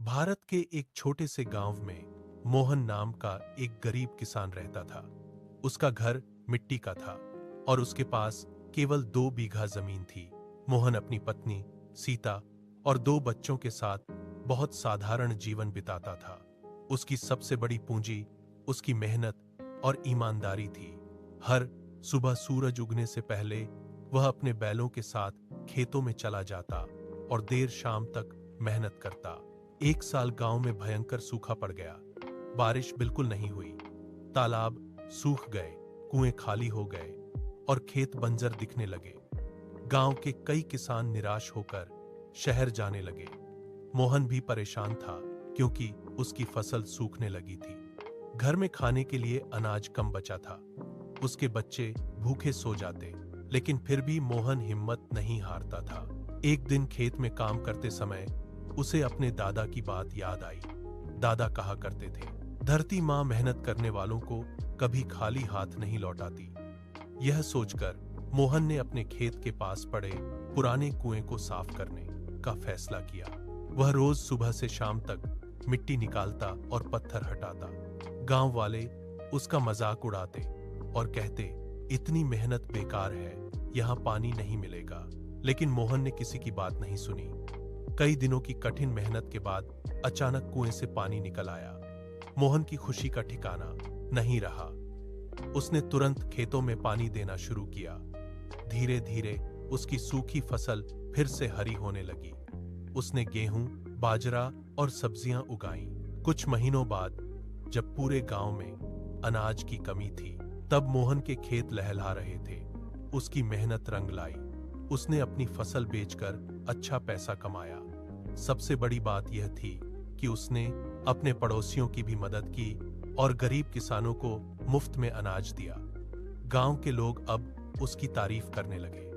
भारत के एक छोटे से गांव में मोहन नाम का एक गरीब किसान रहता था। उसका घर मिट्टी का था और उसके पास केवल 2 बीघा जमीन थी। मोहन अपनी पत्नी सीता और 2 बच्चों के साथ बहुत साधारण जीवन बिताता था। उसकी सबसे बड़ी पूंजी उसकी मेहनत और ईमानदारी थी। हर सुबह सूरज उगने से पहले वह अपने बैलों के साथ खेतों में चला जाता और देर शाम तक मेहनत करता। एक साल गांव में भयंकर सूखा पड़ गया। बारिश बिल्कुल नहीं हुई, तालाब सूख गए, कुएं खाली हो गए और खेत बंजर दिखने लगे। गांव के कई किसान निराश होकर शहर जाने लगे। मोहन भी परेशान था क्योंकि उसकी फसल सूखने लगी थी। घर में खाने के लिए अनाज कम बचा था। उसके बच्चे भूखे सो जाते, लेकिन फिर भी मोहन हिम्मत नहीं हारता था। एक दिन खेत में काम करते समय उसे अपने दादा की बात याद आई। दादा कहा करते थे, धरती मां मेहनत करने वालों को कभी खाली हाथ नहीं लौटाती। यह सोचकर मोहन ने अपने खेत के पास पड़े पुराने कुएं को साफ करने का फैसला किया। वह रोज सुबह से शाम तक मिट्टी निकालता और पत्थर हटाता। गांव वाले उसका मजाक उड़ाते और कहते, इतनी मेहनत बेकार है, यहां पानी नहीं मिलेगा। लेकिन मोहन ने किसी की बात नहीं सुनी। कई दिनों की कठिन मेहनत के बाद अचानक कुएं से पानी निकल आया। मोहन की खुशी का ठिकाना नहीं रहा। उसने तुरंत खेतों में पानी देना शुरू किया। धीरे धीरे उसकी सूखी फसल फिर से हरी होने लगी। उसने गेहूं, बाजरा और सब्जियां उगाईं। कुछ महीनों बाद जब पूरे गांव में अनाज की कमी थी, तब मोहन के खेत लहलहा रहे थे। उसकी मेहनत रंग लाई। उसने अपनी फसल बेचकर अच्छा पैसा कमाया। सबसे बड़ी बात यह थी कि उसने अपने पड़ोसियों की भी मदद की और गरीब किसानों को मुफ्त में अनाज दिया। गांव के लोग अब उसकी तारीफ करने लगे।